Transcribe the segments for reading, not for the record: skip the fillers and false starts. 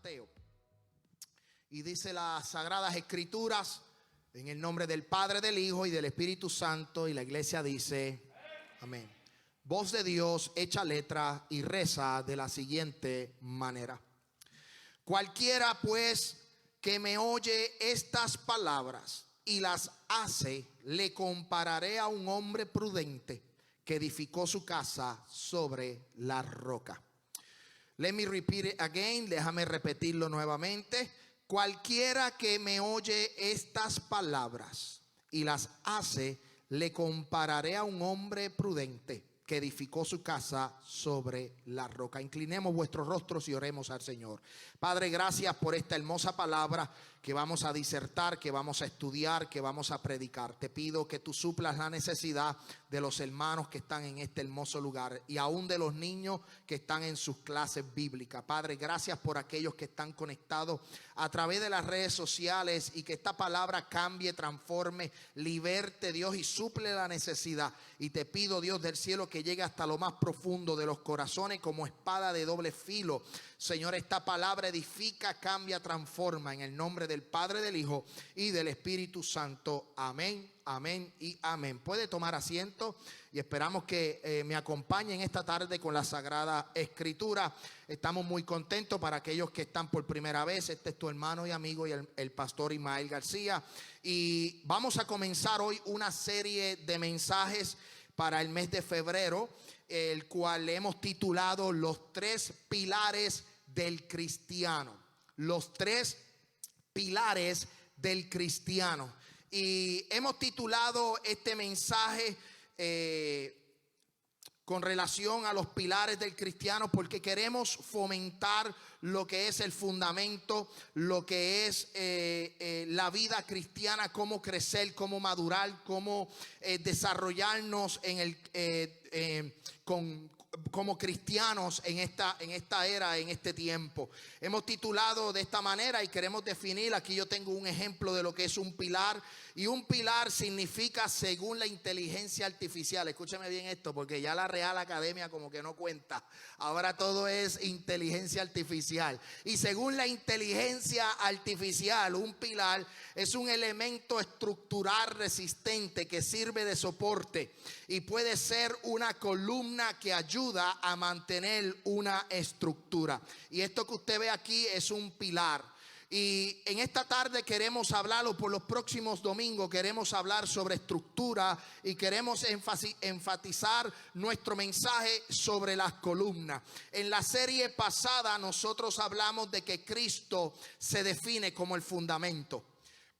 Mateo. Y dice las Sagradas Escrituras, en el nombre del Padre, del Hijo y del Espíritu Santo, y la iglesia dice, amén. Voz de Dios hecha letra y reza de la siguiente manera: cualquiera pues que me oye estas palabras y las hace, le compararé a un hombre prudente que edificó su casa sobre la roca. Let me repeat it again. Déjame repetirlo nuevamente. Cualquiera que me oye estas palabras y las hace, le compararé a un hombre prudente que edificó su casa sobre la roca. Inclinemos vuestros rostros y oremos al Señor. Padre, gracias por esta hermosa palabra que vamos a disertar, que vamos a estudiar, que vamos a predicar. Te pido que tú suplas la necesidad de los hermanos que están en este hermoso lugar y aún de los niños que están en sus clases bíblicas. Padre, gracias por aquellos que están conectados a través de las redes sociales, y que esta palabra cambie, transforme, liberte, Dios, y suple la necesidad. Y te pido, Dios del cielo, que llegue hasta lo más profundo de los corazones como espada de doble filo. Señor, esta palabra edifica, cambia, transforma, en el nombre del Padre, del Hijo y del Espíritu Santo. Amén, amén y amén. Puede tomar asiento y esperamos que me acompañen esta tarde con la Sagrada Escritura. Estamos muy contentos. Para aquellos que están por primera vez, este es tu hermano y amigo y el pastor Ismael García, y vamos a comenzar hoy una serie de mensajes para el mes de febrero, el cual le hemos titulado Los tres pilares del cristiano. Los tres pilares del cristiano. Y hemos titulado este mensaje con relación a los pilares del cristiano, porque queremos fomentar lo que es el fundamento, lo que es la vida cristiana, cómo crecer, cómo madurar, cómo desarrollarnos como cristianos en esta era, en este tiempo. Hemos titulado de esta manera y queremos definir. Aquí yo tengo un ejemplo de lo que es un pilar. Y un pilar significa, según la inteligencia artificial, escúcheme bien esto, porque ya la Real Academia como que no cuenta. Ahora todo es inteligencia artificial. Y según la inteligencia artificial, un pilar es un elemento estructural resistente que sirve de soporte y puede ser una columna que ayuda a mantener una estructura. Y esto que usted ve aquí es un pilar. Y en esta tarde queremos hablarlo, por los próximos domingos queremos hablar sobre estructura, y queremos enfatizar nuestro mensaje sobre las columnas. En la serie pasada nosotros hablamos de que Cristo se define como el fundamento.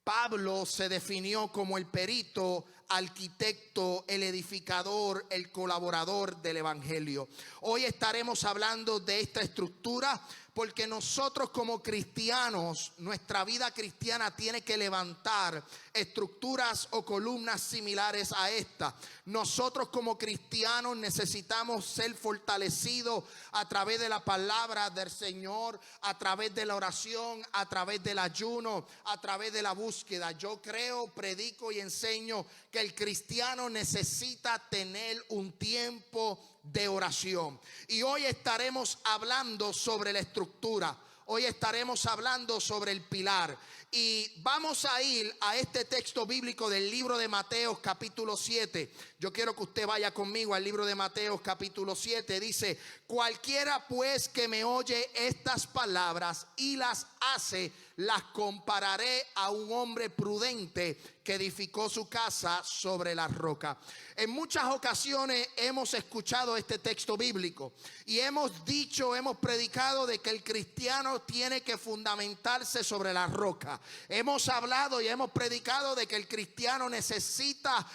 Pablo se definió como el perito, arquitecto, el edificador, el colaborador del evangelio. Hoy estaremos hablando de esta estructura, porque nosotros como cristianos, nuestra vida cristiana tiene que levantar estructuras o columnas similares a esta. Nosotros como cristianos necesitamos ser fortalecidos a través de la palabra del Señor, a través de la oración, a través del ayuno, a través de la búsqueda. Yo creo, predico y enseño que el cristiano necesita tener un tiempo de oración. Y hoy estaremos hablando sobre la estructura. Hoy estaremos hablando sobre el pilar. Y vamos a ir a este texto bíblico del libro de Mateo capítulo 7. Yo quiero que usted vaya conmigo al libro de Mateo capítulo 7. Dice: cualquiera pues que me oye estas palabras y las hace, las compararé a un hombre prudente que edificó su casa sobre la roca. En muchas ocasiones hemos escuchado este texto bíblico y hemos dicho, hemos predicado de que el cristiano tiene que fundamentarse sobre la roca. Hemos hablado y hemos predicado de que el cristiano necesita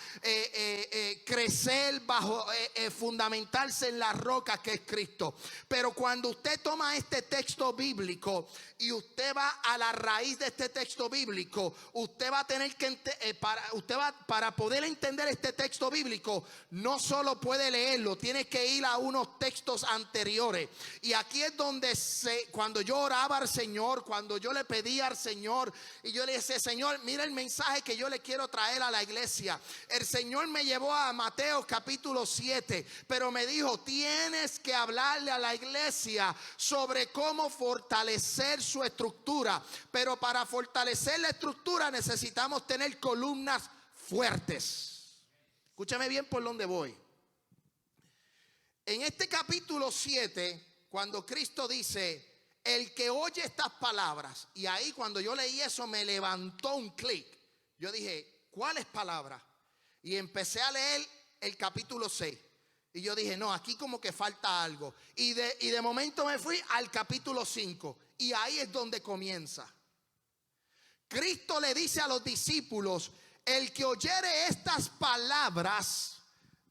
crecer bajo, fundamentarse en la roca que es Cristo. Pero cuando usted toma este texto bíblico y usted va a la la raíz de este texto bíblico, usted va a tener que para poder entender este texto bíblico, no solo puede leerlo, tiene que ir a unos textos anteriores. Y aquí es donde cuando yo oraba al Señor, cuando yo le pedía al Señor y yo le decía: Señor, mira el mensaje que yo le quiero traer a la iglesia. El Señor me llevó a Mateo capítulo 7, pero me dijo: tienes que hablarle a la iglesia sobre cómo fortalecer su estructura. Pero para fortalecer la estructura necesitamos tener columnas fuertes. Escúchame bien por dónde voy. En este capítulo 7, cuando Cristo dice: el que oye estas palabras, y ahí cuando yo leí eso me levantó un clic. Yo dije: ¿cuáles palabras? Y empecé a leer el capítulo 6. Y yo dije: no, aquí como que falta algo. Y de momento me fui al capítulo 5. Y ahí es donde comienza. Cristo le dice a los discípulos: el que oyere estas palabras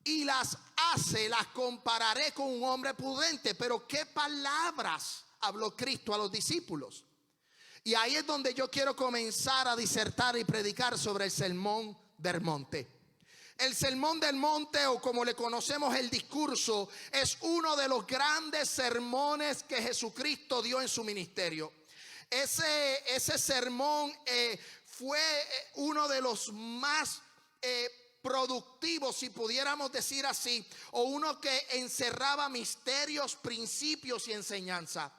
y las hace, las compararé con un hombre prudente. Pero ¿qué palabras habló Cristo a los discípulos? Y ahí es donde yo quiero comenzar a disertar y predicar sobre el sermón del monte. El sermón del monte, o como le conocemos el discurso, es uno de los grandes sermones que Jesucristo dio en su ministerio. Ese sermón fue uno de los más productivos, si pudiéramos decir así, o uno que encerraba misterios, principios y enseñanza.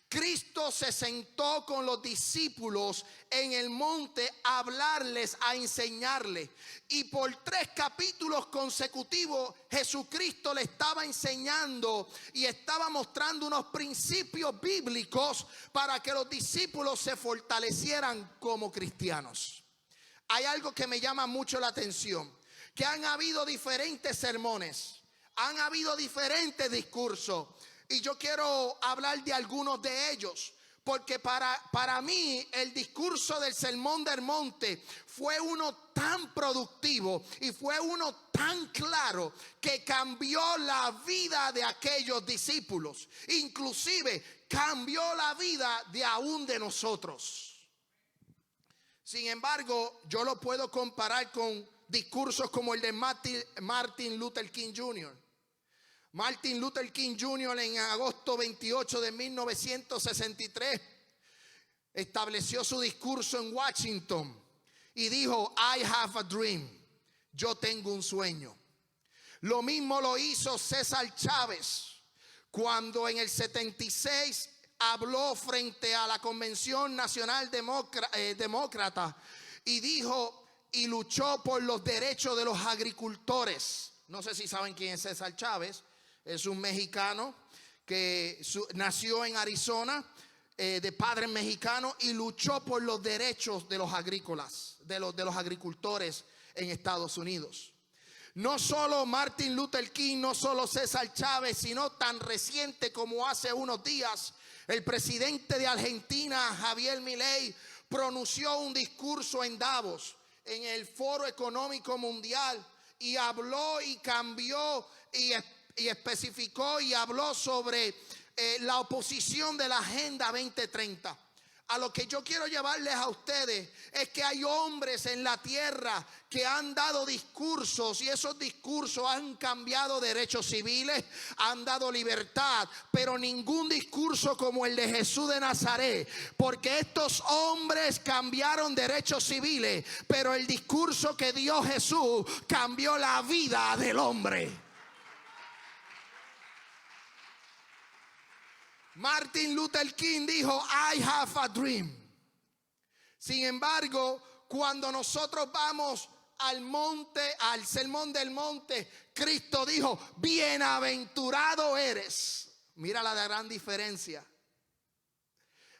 Cristo se sentó con los discípulos en el monte a hablarles, a enseñarles. Y por 3 capítulos consecutivos Jesucristo le estaba enseñando y estaba mostrando unos principios bíblicos para que los discípulos se fortalecieran como cristianos. Hay algo que me llama mucho la atención, que han habido diferentes sermones, han habido diferentes discursos. Y yo quiero hablar de algunos de ellos, porque para mí el discurso del Sermón del Monte fue uno tan productivo y fue uno tan claro que cambió la vida de aquellos discípulos. Inclusive cambió la vida de aún de nosotros. Sin embargo, yo lo puedo comparar con discursos como el de Martin Luther King Jr. Martin Luther King Jr. en agosto 28 de 1963 estableció su discurso en Washington y dijo: I have a dream. Yo tengo un sueño. Lo mismo lo hizo César Chávez cuando en el 76 habló frente a la Convención Nacional Demócrata y dijo y luchó por los derechos de los agricultores. No sé si saben quién es César Chávez. Es un mexicano que nació en Arizona, de padres mexicanos, y luchó por los derechos de los agrícolas, de los agricultores en Estados Unidos. No solo Martin Luther King, no solo César Chávez, sino tan reciente como hace unos días, el presidente de Argentina, Javier Milei, pronunció un discurso en Davos, en el Foro Económico Mundial, y habló y cambió y especificó y habló sobre la oposición de la Agenda 2030. A lo que yo quiero llevarles a ustedes es que hay hombres en la tierra que han dado discursos y esos discursos han cambiado derechos civiles, han dado libertad, pero ningún discurso como el de Jesús de Nazaret, porque estos hombres cambiaron derechos civiles, pero el discurso que dio Jesús cambió la vida del hombre. Martin Luther King dijo: I have a dream. Sin embargo, cuando nosotros vamos al monte, al sermón del monte, Cristo dijo: bienaventurado eres. Mira la gran diferencia.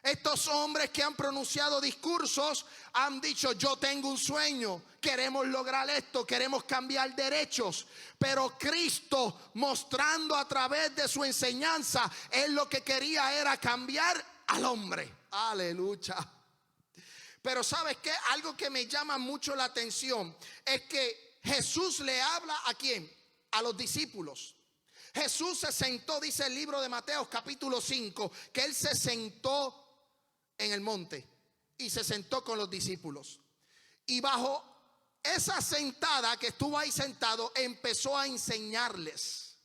Estos hombres que han pronunciado discursos han dicho: yo tengo un sueño, queremos lograr esto, queremos cambiar derechos. Pero Cristo, mostrando a través de su enseñanza, Él lo que quería era cambiar al hombre. Aleluya. Pero ¿sabes qué? Algo que me llama mucho la atención es que Jesús le habla ¿a quién? A los discípulos. Jesús se sentó, dice el libro de Mateo capítulo 5, que Él se sentó en el monte y se sentó con los discípulos. Y bajo esa sentada que estuvo ahí sentado, empezó a enseñarles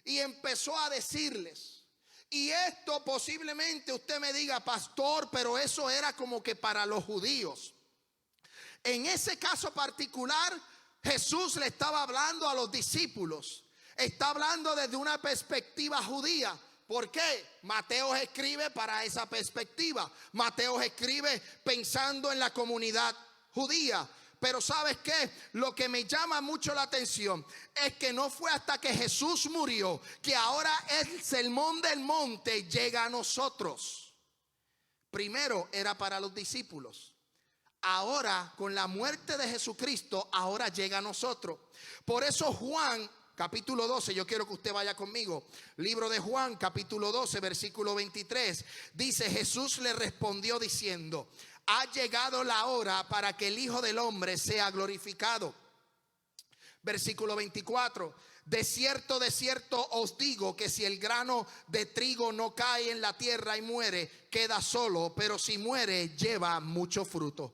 y empezó a decirles. Y esto posiblemente usted me diga, pastor, pero eso era como que para los judíos. En ese caso particular, Jesús le estaba hablando a los discípulos. Está hablando desde una perspectiva judía. ¿Por qué? Mateo escribe para esa perspectiva. Mateo escribe pensando en la comunidad judía. Pero ¿sabes qué? Lo que me llama mucho la atención es que no fue hasta que Jesús murió que ahora el sermón del monte llega a nosotros. Primero era para los discípulos. Ahora, con la muerte de Jesucristo, ahora llega a nosotros. Por eso Juan, capítulo 12, yo quiero que usted vaya conmigo. Libro de Juan, capítulo 12, versículo 23. Dice, Jesús le respondió diciendo, ha llegado la hora para que el Hijo del Hombre sea glorificado. Versículo 24. De cierto os digo que si el grano de trigo no cae en la tierra y muere, queda solo, pero si muere, lleva mucho fruto.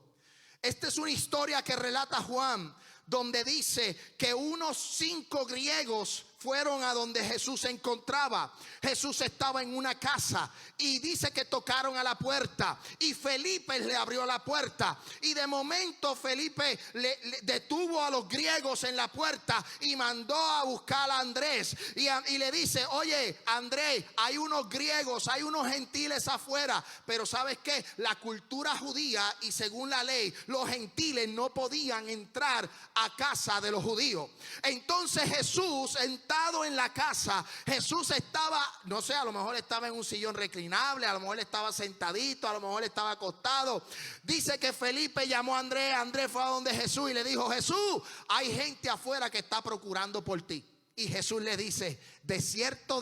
Esta es una historia que relata Juan, donde dice que unos 5 griegos fueron a donde Jesús se encontraba. Jesús estaba en una casa y dice que tocaron a la puerta y Felipe le abrió la puerta, y de momento Felipe le detuvo a los griegos en la puerta y mandó a buscar a Andrés y le dice, oye Andrés, hay unos griegos, hay unos gentiles afuera. Pero ¿sabes qué? La cultura judía y según la ley, los gentiles no podían entrar a casa de los judíos. Entonces Jesús, sentado en la casa, Jesús estaba, no sé, a lo mejor estaba en un sillón reclinable, a lo mejor estaba sentadito, a lo mejor estaba acostado. Dice que Felipe llamó a Andrés. Andrés fue a donde Jesús y le dijo, Jesús, hay gente afuera que está procurando por ti. Y Jesús le dice, de cierto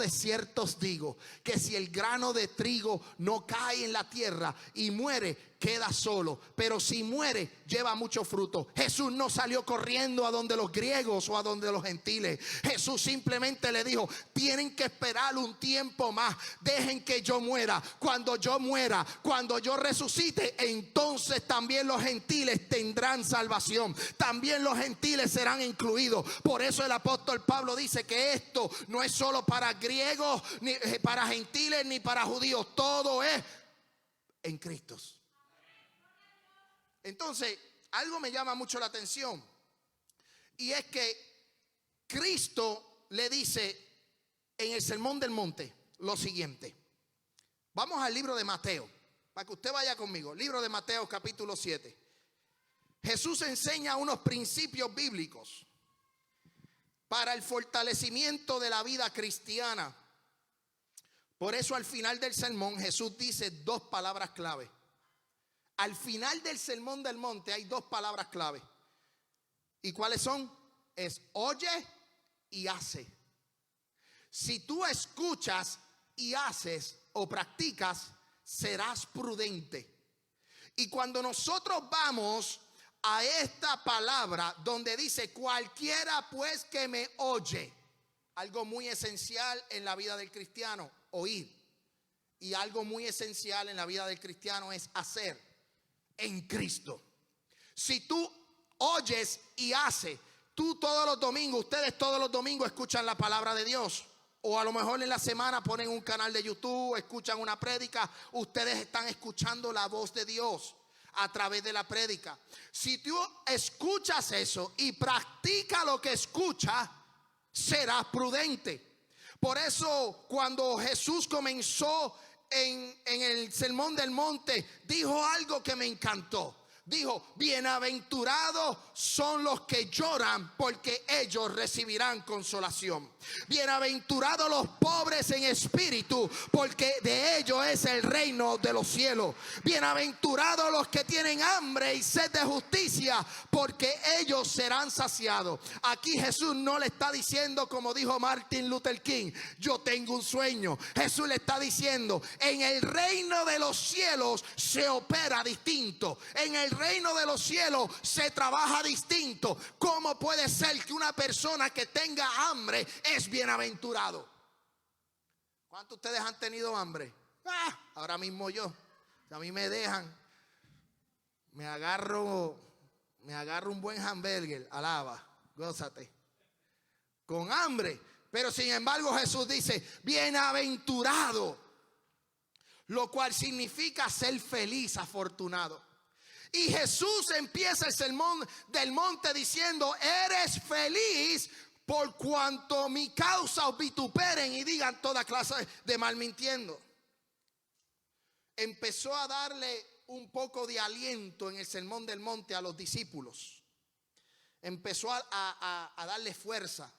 os digo que si el grano de trigo no cae en la tierra y muere, queda solo, pero si muere, lleva mucho fruto. Jesús no salió corriendo a donde los griegos o a donde los gentiles. Jesús simplemente le dijo, tienen que esperar un tiempo más, dejen que yo muera. Cuando yo muera, cuando yo resucite, entonces también los gentiles tendrán salvación, también los gentiles serán incluidos. Por eso el apóstol Pablo dice que esto no es solo para griegos, ni para gentiles, ni para judíos. Todo es en Cristo. Entonces, algo me llama mucho la atención, y es que Cristo le dice en el Sermón del Monte lo siguiente. Vamos al libro de Mateo, para que usted vaya conmigo. Libro de Mateo, capítulo 7. Jesús enseña unos principios bíblicos para el fortalecimiento de la vida cristiana. Por eso al final del sermón Jesús dice 2 palabras clave. Al final del Sermón del Monte hay 2 palabras clave. ¿Y cuáles son? Es oye y hace. Si tú escuchas y haces o practicas, serás prudente. Y cuando nosotros vamos a esta palabra donde dice cualquiera pues que me oye, algo muy esencial en la vida del cristiano, oír. Y algo muy esencial en la vida del cristiano es hacer en Cristo. Si tú oyes y haces, tú todos los domingos, ustedes todos los domingos escuchan la palabra de Dios, o a lo mejor en la semana ponen un canal de YouTube, escuchan una prédica, ustedes están escuchando la voz de Dios a través de la prédica. Si tú escuchas eso y practicas lo que escuchas, serás prudente. Por eso cuando Jesús comenzó en el Sermón del Monte, dijo algo que me encantó. Dijo, bienaventurados son los que lloran, porque ellos recibirán consolación. Bienaventurados los pobres en espíritu, porque de ellos es el reino de los cielos. Bienaventurados los que tienen hambre y sed de justicia, porque ellos serán saciados. Aquí Jesús no le está diciendo, como dijo Martin Luther King, yo tengo un sueño. Jesús le está diciendo, en el reino de los cielos se opera distinto. En el reino de los cielos se trabaja distinto. ¿Cómo puede ser que una persona que tenga hambre es bienaventurado? ¿Cuántos de ustedes han tenido hambre? Ahora mismo yo. A mí me dejan. me agarro un buen hamburger, alaba, gózate, con hambre. Pero sin embargo Jesús dice, bienaventurado, lo cual significa ser feliz, afortunado. Y Jesús empieza el sermón del monte diciendo, eres feliz por cuanto mi causa os vituperen y digan toda clase de mal mintiendo. Empezó a darle un poco de aliento en el sermón del monte a los discípulos. Empezó a darle fuerza.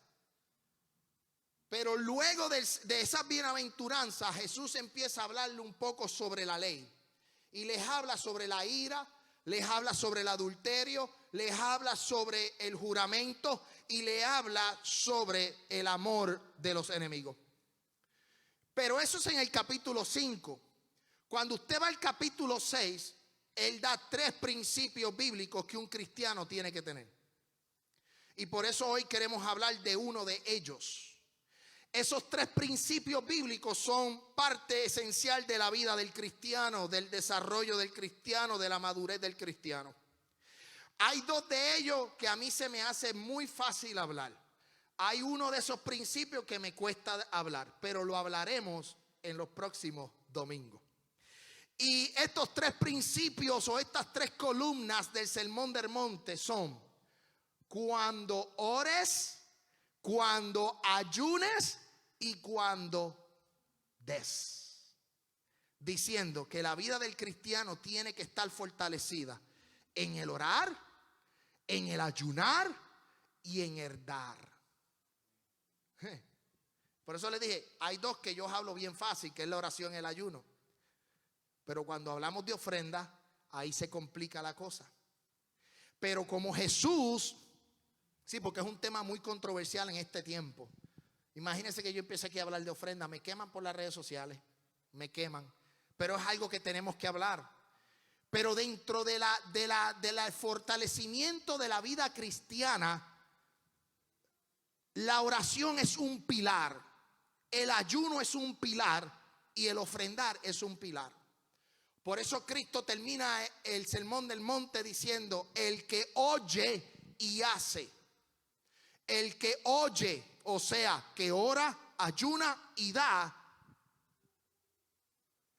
Pero luego de esas bienaventuranzas, Jesús empieza a hablarle un poco sobre la ley. Y les habla sobre la ira, les habla sobre el adulterio, les habla sobre el juramento y le habla sobre el amor de los enemigos. Pero eso es en el capítulo 5. Cuando usted va al capítulo 6, él da 3 principios bíblicos que un cristiano tiene que tener. Y por eso hoy queremos hablar de uno de ellos. Esos 3 principios bíblicos son parte esencial de la vida del cristiano, del desarrollo del cristiano, de la madurez del cristiano. Hay 2 de ellos que a mí se me hace muy fácil hablar. Hay uno de esos principios que me cuesta hablar, pero lo hablaremos en los próximos domingos. Y estos 3 principios o estas 3 columnas del sermón del monte son: cuando ores, cuando ayunes y cuando des. Diciendo que la vida del cristiano tiene que estar fortalecida en el orar, en el ayunar y en el dar. Por eso les dije, hay 2 que yo hablo bien fácil, que es la oración y el ayuno. Pero cuando hablamos de ofrenda, ahí se complica la cosa. Pero como Jesús, sí, porque es un tema muy controversial en este tiempo. Imagínense que yo empiece aquí a hablar de ofrenda, me queman por las redes sociales, me queman. Pero es algo que tenemos que hablar. Pero dentro del fortalecimiento de la vida cristiana, la oración es un pilar, el ayuno es un pilar y el ofrendar es un pilar. Por eso Cristo termina el sermón del monte diciendo, el que oye y hace. El que oye, o sea, que ora, ayuna y da,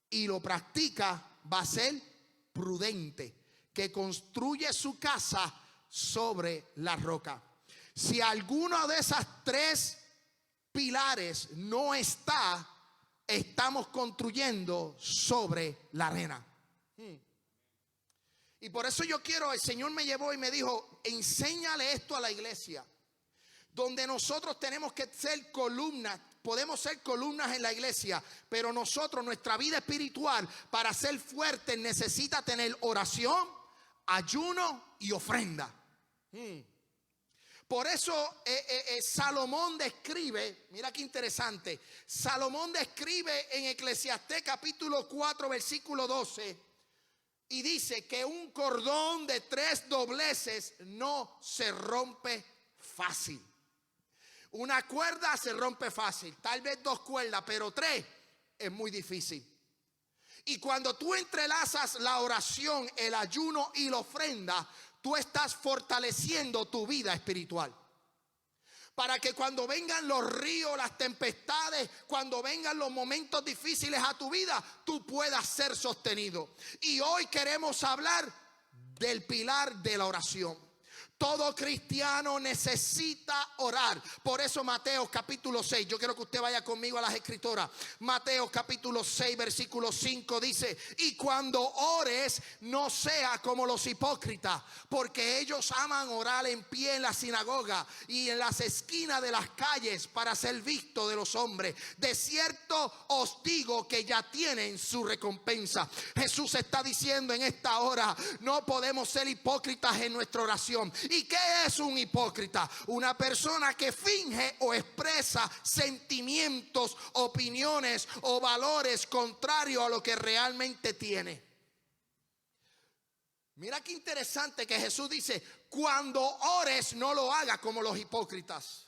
y lo practica, va a ser prudente, que construye su casa sobre la roca. Si alguno de esas 3 pilares no está, estamos construyendo sobre la arena. Y por eso el Señor me llevó y me dijo, enséñale esto a la iglesia. Donde nosotros tenemos que ser columnas, podemos ser columnas en la iglesia, pero nuestra vida espiritual, para ser fuerte, necesita tener oración, ayuno y ofrenda. Por eso Salomón describe, mira qué interesante, Salomón describe en Eclesiastés capítulo 4 versículo 12 y dice que un cordón de 3 dobleces no se rompe fácil. Una cuerda se rompe fácil, tal vez 2 cuerdas, pero 3 es muy difícil. Y cuando tú entrelazas la oración, el ayuno y la ofrenda, tú estás fortaleciendo tu vida espiritual. Para que cuando vengan los ríos, las tempestades, cuando vengan los momentos difíciles a tu vida, tú puedas ser sostenido. Y hoy queremos hablar del pilar de la oración. Todo cristiano necesita orar. Por eso Mateo capítulo 6, yo quiero que usted vaya conmigo a las escrituras. Mateo capítulo 6 versículo 5 dice, y cuando ores no sea como los hipócritas, porque ellos aman orar en pie en la sinagoga y en las esquinas de las calles para ser visto de los hombres. De cierto os digo que ya tienen su recompensa. Jesús está diciendo en esta hora, no podemos ser hipócritas en nuestra oración. ¿Y qué es un hipócrita? Una persona que finge o expresa sentimientos, opiniones o valores contrarios a lo que realmente tiene. Mira qué interesante que Jesús dice, cuando ores no lo hagas como los hipócritas.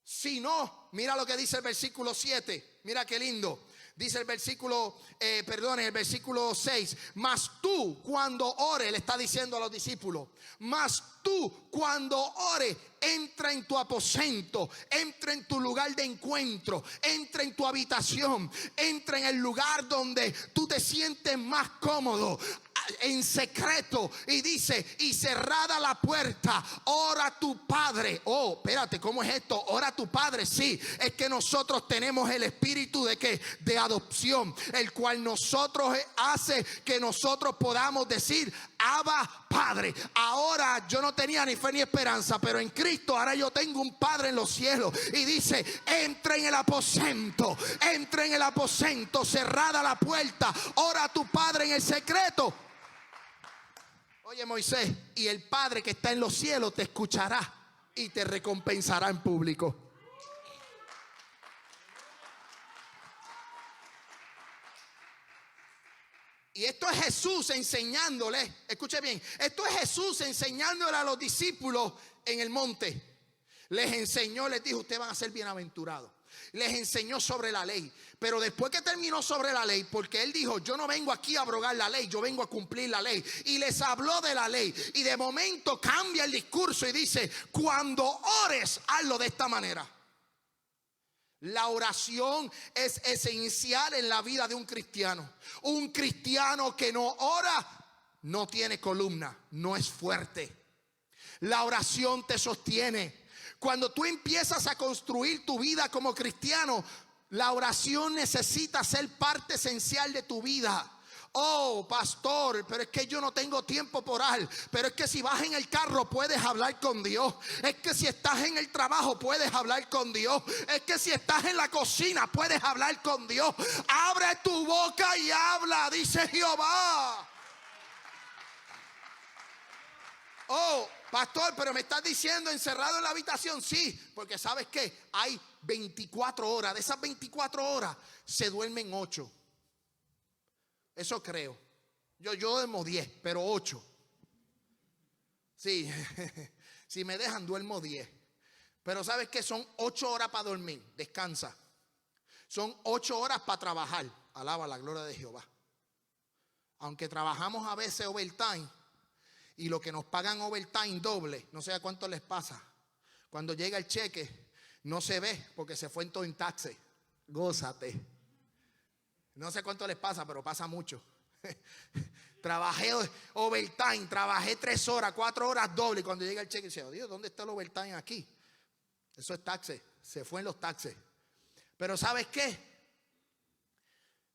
Si no, mira lo que dice el versículo 7, mira qué lindo. Dice el versículo, en el versículo 6, mas tú cuando ores, le está diciendo a los discípulos, mas tú cuando ores, entra en tu aposento, entra en tu lugar de encuentro, entra en tu habitación, entra en el lugar donde tú te sientes más cómodo, en secreto, y dice, y cerrada la puerta, ora a tu Padre. Oh, espérate, ¿cómo es esto? Ora a tu Padre. Sí, es que nosotros tenemos el espíritu de que de adopción, el cual nosotros hace que nosotros podamos decir, Abba, Padre. Ahora yo no tenía ni fe ni esperanza, pero en Cristo ahora yo tengo un Padre en los cielos. Y dice, entra en el aposento, entra en el aposento, cerrada la puerta, ora a tu Padre en el secreto. Oye, Moisés, y el Padre que está en los cielos te escuchará y te recompensará en público. Y esto es Jesús enseñándole, escuche bien, esto es Jesús enseñándole a los discípulos en el monte. Les enseñó, les dijo, ustedes van a ser bienaventurados. Les enseñó sobre la ley. Pero después que terminó sobre la ley, porque él dijo, yo no vengo aquí a abrogar la ley, yo vengo a cumplir la ley. Y les habló de la ley. Y de momento cambia el discurso y dice, cuando ores, hazlo de esta manera. La oración es esencial en la vida de un cristiano. Un cristiano que no ora no tiene columna, no es fuerte. La oración te sostiene. Cuando tú empiezas a construir tu vida como cristiano, la oración necesita ser parte esencial de tu vida. Oh, pastor, pero es que yo no tengo tiempo por orar. Pero es que si vas en el carro puedes hablar con Dios. Es que si estás en el trabajo puedes hablar con Dios. Es que si estás en la cocina puedes hablar con Dios. Abre tu boca y habla, dice Jehová. Oh, pastor, pero me estás diciendo encerrado en la habitación. Sí, porque ¿sabes qué? Hay 24 horas. De esas 24 horas se duermen 8. Eso creo. Yo duermo 10, pero 8. Sí, si me dejan duermo 10. Pero ¿sabes qué? Son 8 horas para dormir, descansa. Son 8 horas para trabajar. Alaba la gloria de Jehová. Aunque trabajamos a veces overtime, y lo que nos pagan overtime doble, no sé a cuánto les pasa. Cuando llega el cheque, no se ve porque se fue en todo en taxi. Gózate. No sé cuánto les pasa, pero pasa mucho. Trabajé overtime, trabajé 3 horas, 4 horas doble. Y cuando llega el cheque, dice, oh Dios, ¿dónde está el overtime aquí? Eso es taxi, se fue en los taxis. Pero ¿sabes qué?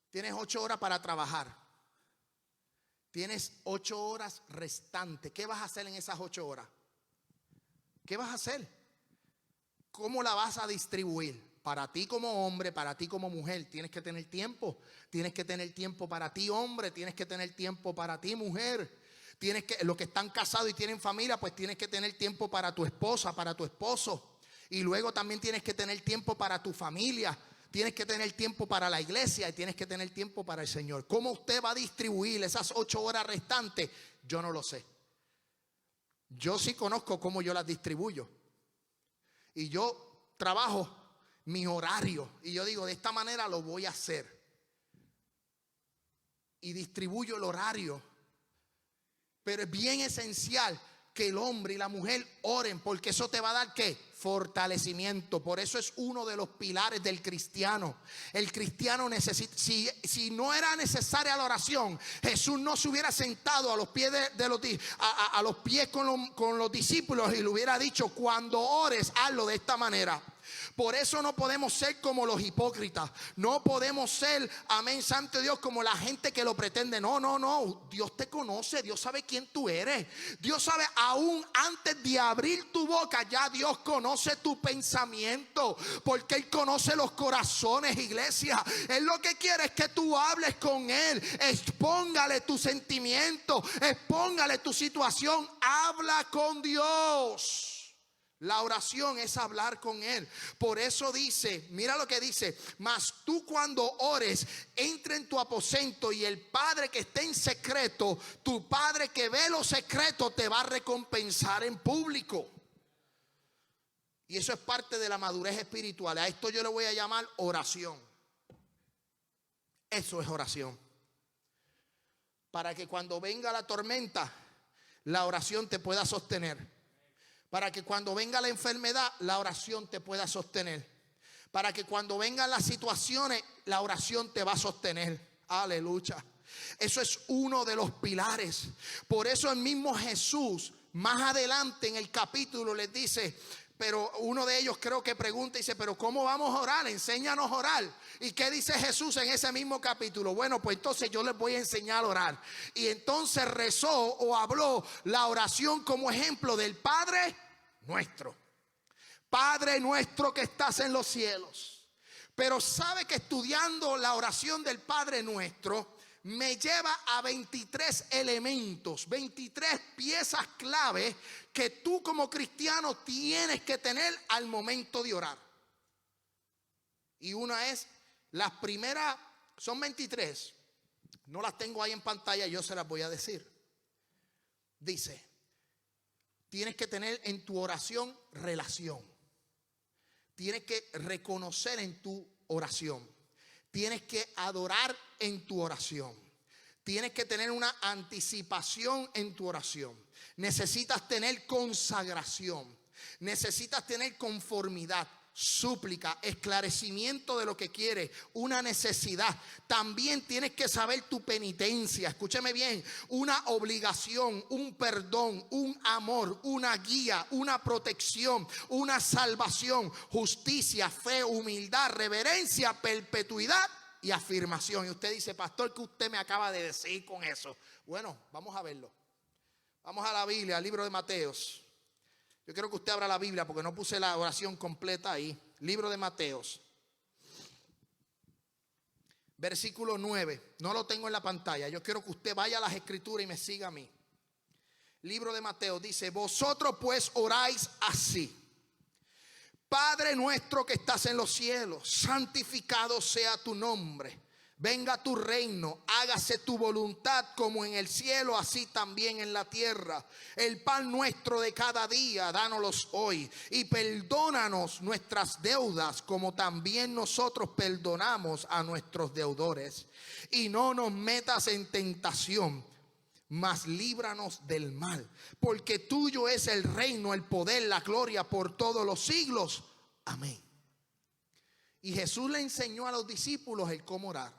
Tienes 8 horas para trabajar. Tienes 8 horas restantes. ¿Qué vas a hacer en esas 8 horas? ¿Qué vas a hacer? ¿Cómo la vas a distribuir? Para ti como hombre, para ti como mujer, tienes que tener tiempo. Tienes que tener tiempo para ti, hombre. Tienes que tener tiempo para ti, mujer. Tienes que, los que están casados y tienen familia, pues tienes que tener tiempo para tu esposa, para tu esposo. Y luego también tienes que tener tiempo para tu familia. Tienes que tener tiempo para la iglesia y tienes que tener tiempo para el Señor. ¿Cómo usted va a distribuir esas 8 horas restantes? Yo no lo sé. Yo sí conozco cómo yo las distribuyo. Y yo trabajo mi horario. Y yo digo, de esta manera lo voy a hacer. Y distribuyo el horario. Pero es bien esencial que el hombre y la mujer oren, porque eso te va a dar ¿qué? Fortalecimiento. Por eso es uno de los pilares del cristiano. El cristiano necesita, si no era necesaria la oración, Jesús no se hubiera sentado a los pies a los pies con los discípulos y le hubiera dicho, cuando ores, hazlo de esta manera. Por eso no podemos ser como los hipócritas. No podemos ser, amén, santo Dios, como la gente que lo pretende. No. Dios te conoce. Dios sabe quién tú eres. Dios sabe, aún antes de abrir tu boca, ya Dios conoce tu pensamiento. Porque Él conoce los corazones, iglesia. Él lo que quiere es que tú hables con Él. Expóngale tu sentimiento. Expóngale tu situación. Habla con Dios. La oración es hablar con Él. Por eso dice, mira lo que dice, mas tú cuando ores, entra en tu aposento y el Padre que está en secreto, tu Padre que ve lo secreto te va a recompensar en público. Y eso es parte de la madurez espiritual. A esto yo le voy a llamar oración. Eso es oración. Para que cuando venga la tormenta, la oración te pueda sostener. Para que cuando venga la enfermedad, la oración te pueda sostener. Para que cuando vengan las situaciones, la oración te va a sostener. Aleluya. Eso es uno de los pilares. Por eso el mismo Jesús, más adelante en el capítulo, les dice, pero uno de ellos creo que pregunta y dice, pero ¿cómo vamos a orar? Enséñanos a orar. ¿Y qué dice Jesús en ese mismo capítulo? Bueno, pues entonces yo les voy a enseñar a orar. Y entonces rezó o habló la oración como ejemplo del Padre nuestro. Padre nuestro que estás en los cielos. Pero sabe que estudiando la oración del Padre nuestro me lleva a 23 elementos, 23 piezas clave que tú como cristiano tienes que tener al momento de orar. Y una es, las primeras son 23, no las tengo ahí en pantalla, yo se las voy a decir. Dice, tienes que tener en tu oración relación. Tienes que reconocer en tu oración. Tienes que adorar en tu oración. Tienes que tener una anticipación en tu oración. Necesitas tener consagración. Necesitas tener conformidad, súplica, esclarecimiento de lo que quieres, una necesidad. También tienes que saber tu penitencia, escúcheme bien, una obligación, un perdón, un amor, una guía, una protección, una salvación, justicia, fe, humildad, reverencia, perpetuidad y afirmación. Y usted dice, pastor, ¿qué usted me acaba de decir con eso? Bueno, vamos a verlo. Vamos a la Biblia, al libro de Mateos. Yo quiero que usted abra la Biblia porque no puse la oración completa ahí. Libro de Mateos. Versículo 9. No lo tengo en la pantalla. Yo quiero que usted vaya a las escrituras y me siga a mí. Libro de Mateos dice, vosotros pues oráis así. Padre nuestro que estás en los cielos, santificado sea tu nombre. Venga tu reino, hágase tu voluntad como en el cielo, así también en la tierra. El pan nuestro de cada día, dánoslo hoy. Y perdónanos nuestras deudas, como también nosotros perdonamos a nuestros deudores. Y no nos metas en tentación, mas líbranos del mal. Porque tuyo es el reino, el poder, la gloria por todos los siglos. Amén. Y Jesús le enseñó a los discípulos el cómo orar.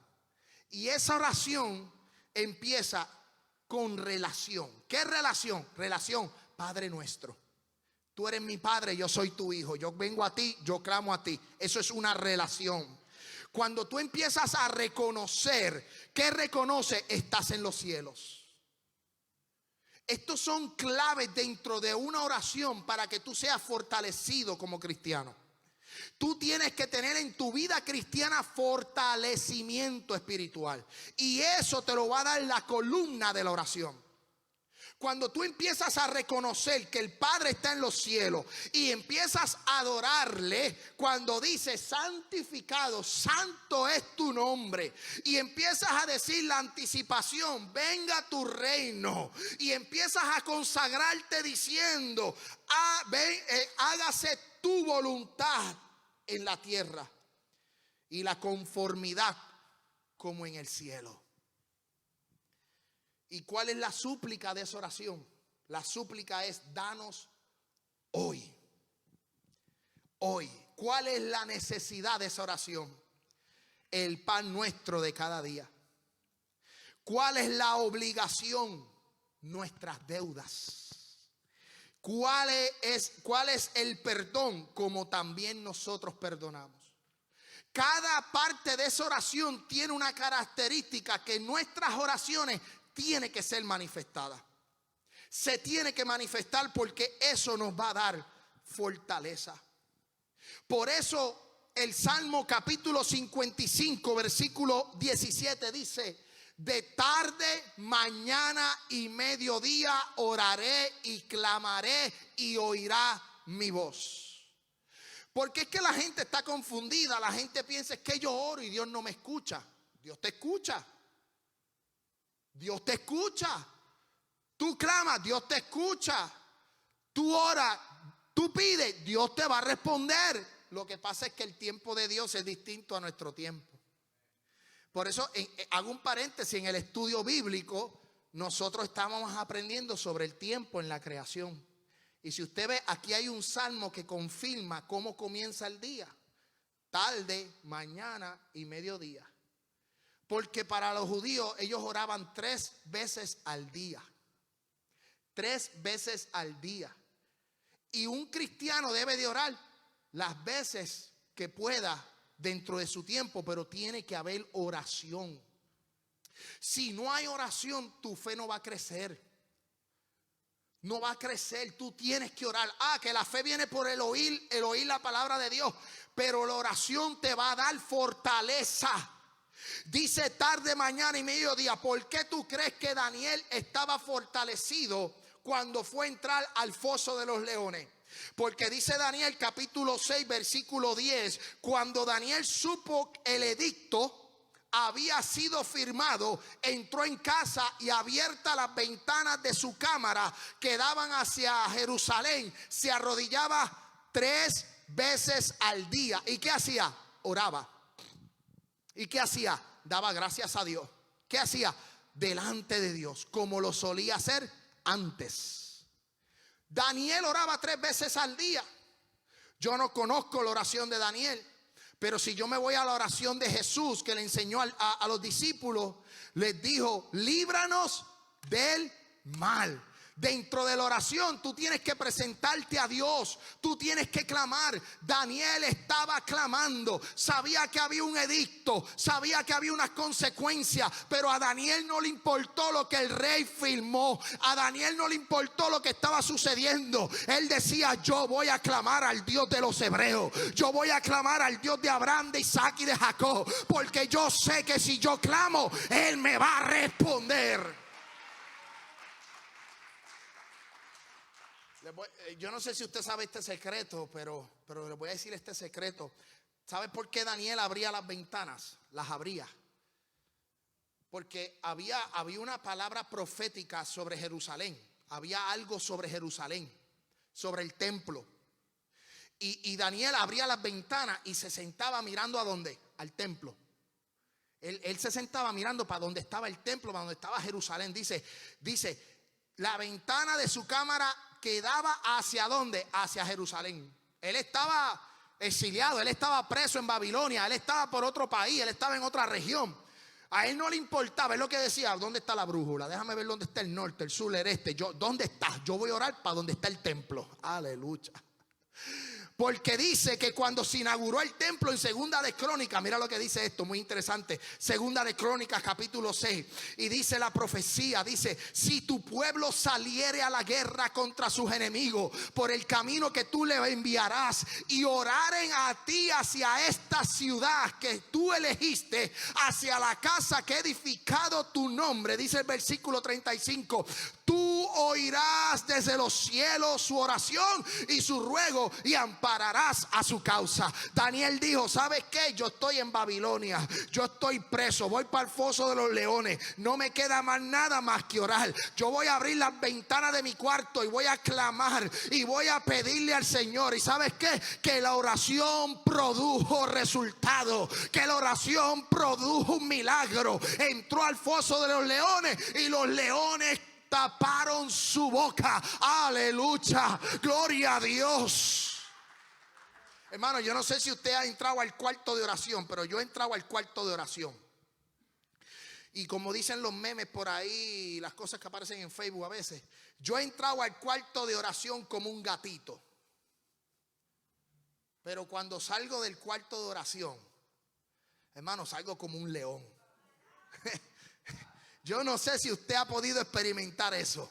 Y esa oración empieza con relación. ¿Qué relación? Relación, Padre nuestro. Tú eres mi padre, yo soy tu hijo. Yo vengo a ti, yo clamo a ti. Eso es una relación. Cuando tú empiezas a reconocer, ¿qué reconoce? Estás en los cielos. Estos son claves dentro de una oración para que tú seas fortalecido como cristiano. Tú tienes que tener en tu vida cristiana fortalecimiento espiritual. Y eso te lo va a dar la columna de la oración. Cuando tú empiezas a reconocer que el Padre está en los cielos y empiezas a adorarle, cuando dice santificado, santo es tu nombre, y empiezas a decir la anticipación, venga tu reino, y empiezas a consagrarte diciendo, hágase tu voluntad en la tierra y la conformidad como en el cielo. ¿Y cuál es la súplica de esa oración? La súplica es danos hoy. Hoy. ¿Cuál es la necesidad de esa oración? El pan nuestro de cada día. ¿Cuál es la obligación? Nuestras deudas. ¿Cuál es el perdón? Como también nosotros perdonamos. Cada parte de esa oración tiene una característica que en nuestras oraciones tiene que ser manifestada. Se tiene que manifestar porque eso nos va a dar fortaleza. Por eso el Salmo capítulo 55 versículo 17 dice: de tarde, mañana y mediodía oraré y clamaré y oirá mi voz. Porque es que la gente está confundida. La gente piensa es que yo oro y Dios no me escucha. Dios te escucha. Dios te escucha. Tú clamas, Dios te escucha. Tú oras, tú pides, Dios te va a responder. Lo que pasa es que el tiempo de Dios es distinto a nuestro tiempo. Por eso hago un paréntesis: en el estudio bíblico nosotros estábamos aprendiendo sobre el tiempo en la creación. Y si usted ve, aquí hay un salmo que confirma cómo comienza el día: tarde, mañana y mediodía. Porque para los judíos ellos oraban 3 veces al día. 3 veces al día. Y un cristiano debe de orar las veces que pueda dentro de su tiempo, pero tiene que haber oración. Si no hay oración, tu fe no va a crecer. No va a crecer, tú tienes que orar. Que la fe viene por el oír la palabra de Dios. Pero la oración te va a dar fortaleza. Dice tarde, mañana y mediodía. ¿Por qué tú crees que Daniel estaba fortalecido cuando fue a entrar al foso de los leones? Porque dice Daniel capítulo 6 versículo 10: cuando Daniel supo el edicto había sido firmado, entró en casa y abiertas las ventanas de su cámara que daban hacia Jerusalén, se arrodillaba 3 veces al día. ¿Y qué hacía? Oraba. ¿Y qué hacía? Daba gracias a Dios. ¿Qué hacía? Delante de Dios, como lo solía hacer antes. Daniel oraba 3 veces al día. Yo no conozco la oración de Daniel, pero si yo me voy a la oración de Jesús que le enseñó a los discípulos, les dijo: líbranos del mal. Dentro de la oración tú tienes que presentarte a Dios, tú tienes que clamar. Daniel estaba clamando, sabía que había un edicto, sabía que había unas consecuencias, pero a Daniel no le importó lo que el rey firmó, a Daniel no le importó lo que estaba sucediendo. Él decía: yo voy a clamar al Dios de los hebreos, yo voy a clamar al Dios de Abraham, de Isaac y de Jacob, porque yo sé que si yo clamo, Él me va a responder. Yo no sé si usted sabe este secreto, pero le voy a decir este secreto. ¿Sabe por qué Daniel abría las ventanas? Las abría porque había una palabra profética sobre Jerusalén. Había algo sobre Jerusalén, sobre el templo. Y Daniel abría las ventanas y se sentaba mirando ¿a dónde? Al templo. Él se sentaba mirando para donde estaba el templo, para donde estaba Jerusalén. Dice, la ventana de su cámara quedaba ¿hacia dónde? Hacia Jerusalén. Él estaba exiliado, él estaba preso en Babilonia, él estaba por otro país, él estaba en otra región. A él no le importaba, es lo que decía: ¿dónde está la brújula? Déjame ver dónde está el norte, el sur, el este. ¿Dónde está? Yo voy a orar para donde está el templo. Aleluya. Porque dice que cuando se inauguró el templo en Segunda de Crónicas, mira lo que dice esto, muy interesante. Segunda de Crónicas capítulo 6. Y dice la profecía, dice: si tu pueblo saliere a la guerra contra sus enemigos por el camino que tú le enviarás, y oraren a ti hacia esta ciudad que tú elegiste, hacia la casa que he edificado tu nombre, dice el versículo 35, tú oirás desde los cielos su oración y su ruego y ampararás a su causa. Daniel dijo: ¿sabes qué? Yo estoy en Babilonia, yo estoy preso, voy para el foso de los leones, no me queda más nada más que orar. Yo voy a abrir las ventanas de mi cuarto y voy a clamar y voy a pedirle al Señor. ¿Y sabes qué? Que la oración produjo resultado, que la oración produjo un milagro. Entró al foso de los leones y los leones taparon su boca. Aleluya, gloria a Dios. Hermano, yo no sé si usted ha entrado al cuarto de oración, pero yo he entrado al cuarto de oración. Y como dicen los memes por ahí, las cosas que aparecen en Facebook a veces, yo he entrado al cuarto de oración como un gatito. Pero cuando salgo del cuarto de oración, hermano, salgo como un león. Yo no sé si usted ha podido experimentar eso.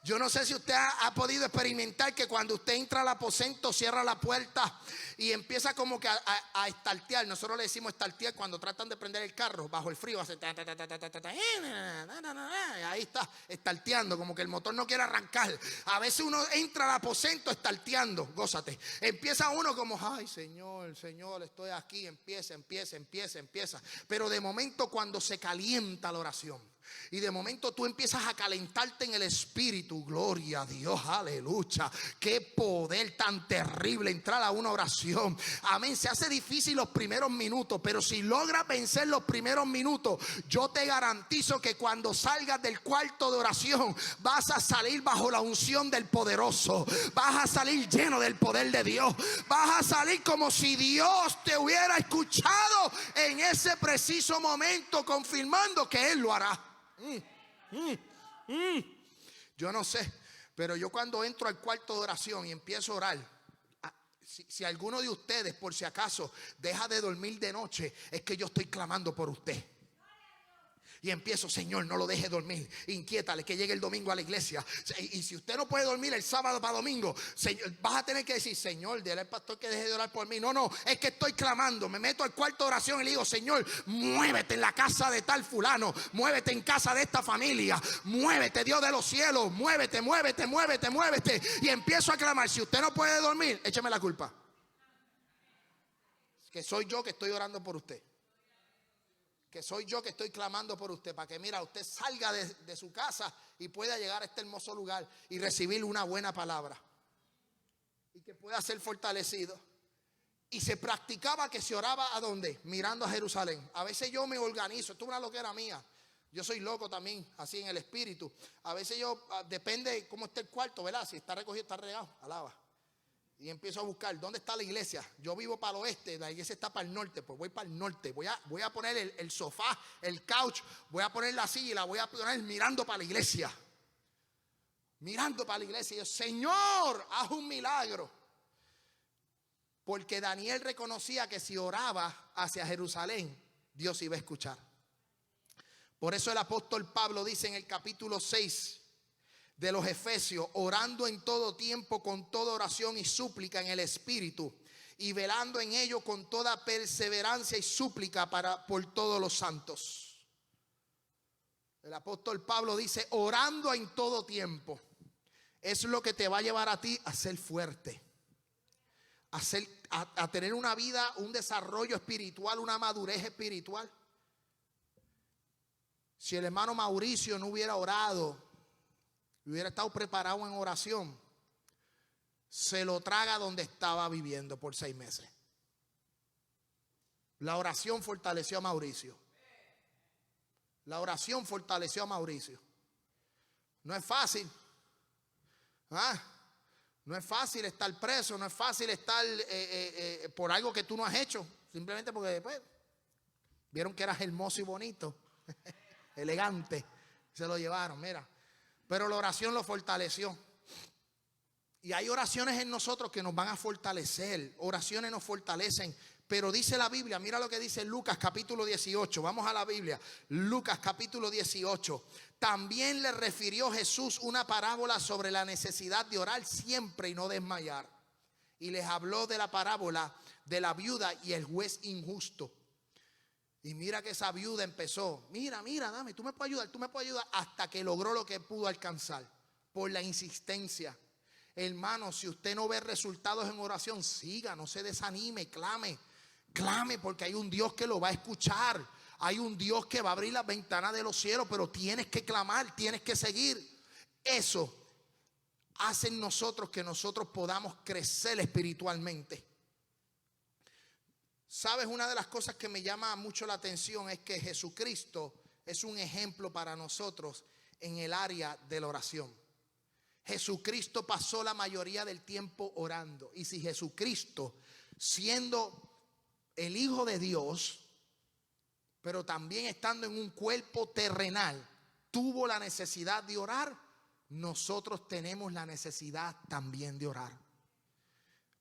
Yo no sé si usted ha podido experimentar que cuando usted entra al aposento, cierra la puerta y empieza como que a estartear. Nosotros le decimos estartear cuando tratan de prender el carro bajo el frío. Hace ahí está, estarteando, como que el motor no quiere arrancar. A veces uno entra al aposento estarteando, gózate. Empieza uno como: ay, Señor, Señor, estoy aquí. Empieza. Pero de momento, cuando se calienta la oración, Y de momento tú empiezas a calentarte en el espíritu. Gloria a Dios, aleluya. Qué poder tan terrible entrar a una oración. Amén. Se hace difícil los primeros minutos, pero si logras vencer los primeros minutos, yo te garantizo que cuando salgas del cuarto de oración vas a salir bajo la unción del poderoso. Vas a salir lleno del poder de Dios. Vas a salir como si Dios te hubiera escuchado en ese preciso momento, confirmando que Él lo hará. Yo no sé, pero yo cuando entro al cuarto de oración y empiezo a orar, si alguno de ustedes por si acaso deja de dormir de noche, es que yo estoy clamando por usted. Y empiezo, Señor, no lo deje dormir, inquiétale que llegue el domingo a la iglesia. Y si usted no puede dormir el sábado para domingo, Señor, vas a tener que decir, Señor, dile al pastor que deje de orar por mí. No, es que estoy clamando. Me meto al cuarto de oración y le digo, Señor, muévete en la casa de tal fulano, muévete en casa de esta familia, muévete, Dios de los cielos, muévete. Y empiezo a clamar. Si usted no puede dormir, écheme la culpa, que soy yo que estoy orando por usted. Que soy yo que estoy clamando por usted, para que usted salga de su casa y pueda llegar a este hermoso lugar y recibir una buena palabra y que pueda ser fortalecido. Y se practicaba que se oraba ¿a dónde? Mirando a Jerusalén. A veces yo me organizo, esto es una loquera mía. Yo soy loco también, así en el espíritu. A veces yo, depende cómo esté el cuarto, ¿verdad? Si está recogido, está regado, alaba. Y empiezo a buscar, ¿dónde está la iglesia? Yo vivo para el oeste, la iglesia está para el norte. Pues voy para el norte, voy a poner el sofá, el couch, voy a poner la silla y la voy a poner mirando para la iglesia. Mirando para la iglesia. Y yo, Señor, haz un milagro. Porque Daniel reconocía que si oraba hacia Jerusalén, Dios iba a escuchar. Por eso el apóstol Pablo dice en el capítulo 6 de los Efesios, orando en todo tiempo con toda oración y súplica en el Espíritu, y velando en ello con toda perseverancia y súplica por todos los santos. El apóstol Pablo dice, orando en todo tiempo. Es lo que te va a llevar a ti a ser fuerte, a tener una vida, un desarrollo espiritual, una madurez espiritual. Si el hermano Mauricio no hubiera orado, hubiera estado preparado en oración, se lo traga donde estaba viviendo por 6 meses. La oración fortaleció a Mauricio. La oración fortaleció a Mauricio. No es fácil. No es fácil estar preso. No es fácil estar por algo que tú no has hecho. Simplemente porque después vieron que eras hermoso y bonito. Elegante. Se lo llevaron, mira. Pero la oración lo fortaleció. Y hay oraciones en nosotros que nos van a fortalecer. Oraciones nos fortalecen. Pero dice la Biblia, mira lo que dice Lucas capítulo 18. Vamos a la Biblia. Lucas capítulo 18. También le refirió Jesús una parábola sobre la necesidad de orar siempre y no desmayar. Y les habló de la parábola de la viuda y el juez injusto. Y mira que esa viuda empezó, mira, dame, tú me puedes ayudar, hasta que logró lo que pudo alcanzar, por la insistencia. Hermano, si usted no ve resultados en oración, siga, no se desanime, clame, porque hay un Dios que lo va a escuchar. Hay un Dios que va a abrir las ventanas de los cielos, pero tienes que clamar, tienes que seguir. Eso hace en nosotros que nosotros podamos crecer espiritualmente. ¿Sabes? Una de las cosas que me llama mucho la atención es que Jesucristo es un ejemplo para nosotros en el área de la oración. Jesucristo pasó la mayoría del tiempo orando. Y si Jesucristo, siendo el Hijo de Dios, pero también estando en un cuerpo terrenal, tuvo la necesidad de orar, nosotros tenemos la necesidad también de orar.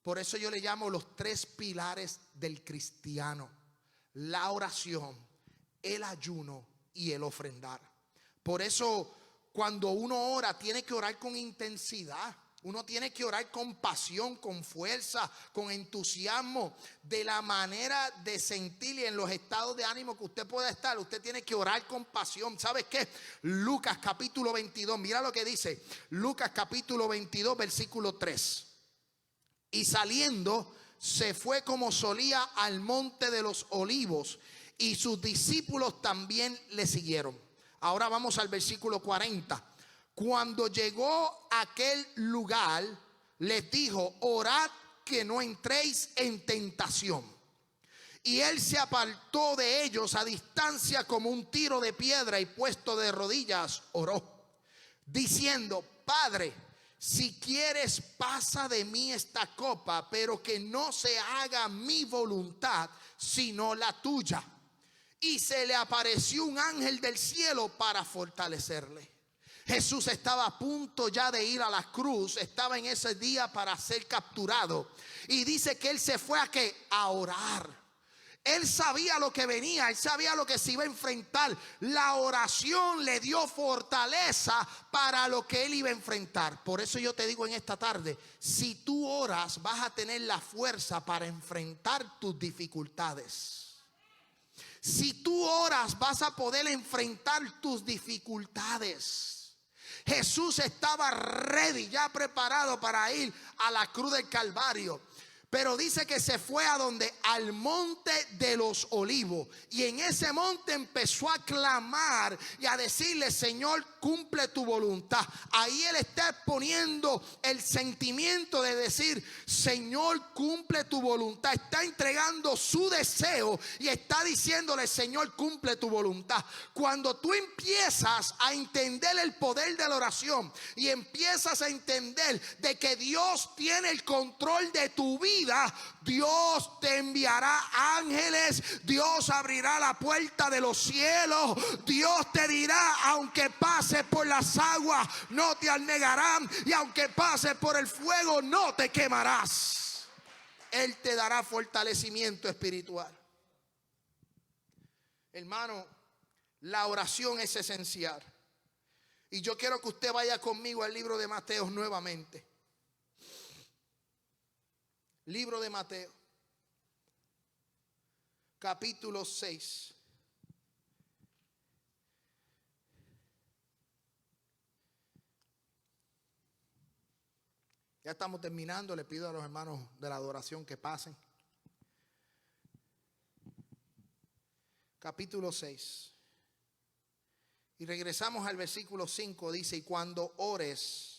Por eso yo le llamo los 3 pilares del cristiano: la oración, el ayuno y el ofrendar. Por eso cuando uno ora, tiene que orar con intensidad. Uno tiene que orar con pasión, con fuerza, con entusiasmo, de la manera de sentir y en los estados de ánimo que usted pueda estar. Usted tiene que orar con pasión. ¿Sabes qué? Lucas capítulo 22, mira lo que dice. Lucas capítulo 22, versículo 3. Y saliendo, se fue como solía al monte de los olivos, y sus discípulos también le siguieron. Ahora vamos al versículo 40. Cuando llegó a aquel lugar, les dijo: orad que no entréis en tentación. Y él se apartó de ellos a distancia como un tiro de piedra, y puesto de rodillas oró, diciendo: Padre, si quieres, pasa de mí esta copa, pero que no se haga mi voluntad sino la tuya. Y se le apareció un ángel del cielo para fortalecerle. Jesús estaba a punto ya de ir a la cruz, estaba en ese día para ser capturado, y dice que él se fue a ¿qué? A orar. Él sabía lo que venía, él sabía lo que se iba a enfrentar. La oración le dio fortaleza para lo que él iba a enfrentar. Por eso yo te digo en esta tarde, si tú oras, vas a tener la fuerza para enfrentar tus dificultades. Si tú oras, vas a poder enfrentar tus dificultades. Jesús estaba ready, ya preparado para ir a la cruz del Calvario. Pero dice que se fue a donde, al monte de los olivos. Y en ese monte empezó a clamar y a decirle: Señor, cumple tu voluntad. Ahí él está exponiendo el sentimiento de decir: Señor, cumple tu voluntad. Está entregando su deseo y está diciéndole: Señor, cumple tu voluntad. Cuando tú empiezas a entender el poder de la oración y empiezas a entender de que Dios tiene el control de tu vida, Dios te enviará ángeles, Dios abrirá la puerta de los cielos, Dios te dirá: aunque pases por las aguas no te anegarán, y aunque pases por el fuego no te quemarás. Él te dará fortalecimiento espiritual. Hermano, la oración es esencial. Y yo quiero que usted vaya conmigo al libro de Mateo nuevamente. Libro de Mateo, capítulo 6. Ya estamos terminando. Le pido a los hermanos de la adoración que pasen. Capítulo 6. Y regresamos al versículo 5. Dice: y cuando ores,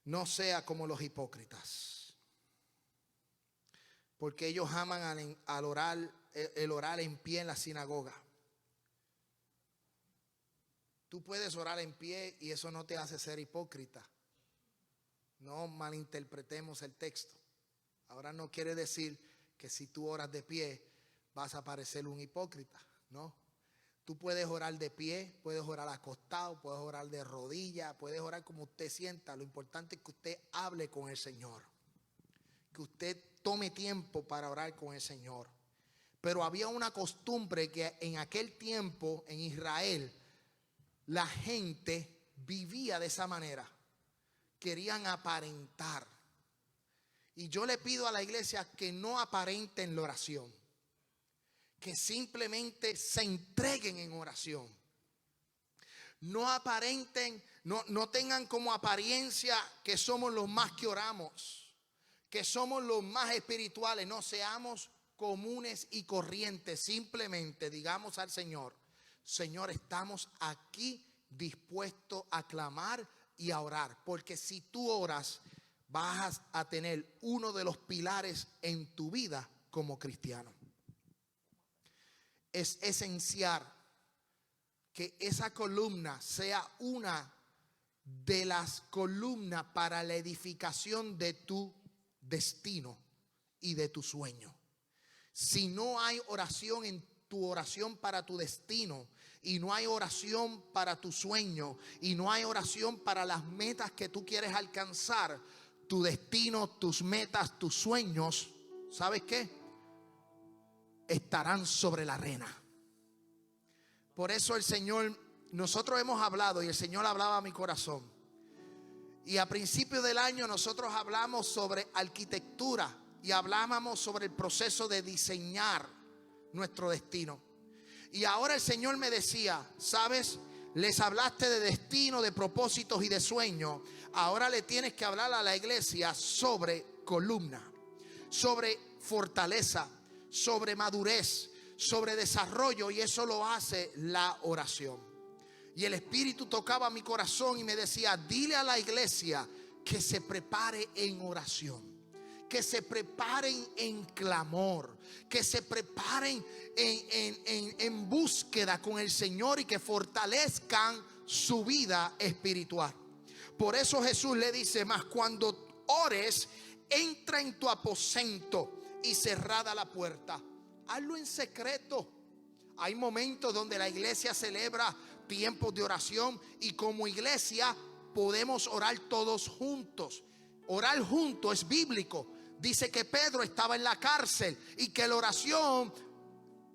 no sea como los hipócritas, porque ellos aman al orar, el orar en pie en la sinagoga. Tú puedes orar en pie y eso no te hace ser hipócrita. No malinterpretemos el texto. Ahora no quiere decir que si tú oras de pie vas a parecer un hipócrita. No. Tú puedes orar de pie, puedes orar acostado, puedes orar de rodillas, puedes orar como usted sienta. Lo importante es que usted hable con el Señor, que usted tome tiempo para orar con el Señor. Pero había una costumbre que en aquel tiempo en Israel la gente vivía de esa manera. Querían aparentar. Y yo le pido a la iglesia que no aparenten la oración, que simplemente se entreguen en oración. No aparenten, no tengan como apariencia que somos los más que oramos, que somos los más espirituales. No seamos comunes y corrientes. Simplemente digamos al Señor: Señor, estamos aquí dispuestos a clamar y a orar. Porque si tú oras, vas a tener uno de los pilares en tu vida como cristiano. Es esencial que esa columna sea una de las columnas para la edificación de tu destino y de tu sueño. Si no hay oración en tu oración para tu destino, y no hay oración para tu sueño, y no hay oración para las metas que tú quieres alcanzar, tu destino, tus metas, tus sueños, ¿sabes qué? Estarán sobre la arena. Por eso el Señor, nosotros hemos hablado y el Señor hablaba a mi corazón. Y a principio del año nosotros hablamos sobre arquitectura y hablábamos sobre el proceso de diseñar nuestro destino. Y ahora el Señor me decía: sabes, les hablaste de destino, de propósitos y de sueños. Ahora le tienes que hablar a la iglesia sobre columna, sobre fortaleza, sobre madurez, sobre desarrollo, y eso lo hace la oración. Y el Espíritu tocaba mi corazón y me decía: dile a la iglesia que se prepare en oración, que se preparen en clamor, que se preparen en búsqueda con el Señor y que fortalezcan su vida espiritual. Por eso Jesús le dice: mas cuando ores, entra en tu aposento y cerrada la puerta, hazlo en secreto. Hay momentos donde la iglesia celebra tiempos de oración y como iglesia podemos orar todos juntos. Orar juntos es bíblico. Dice que Pedro estaba en la cárcel y que la oración,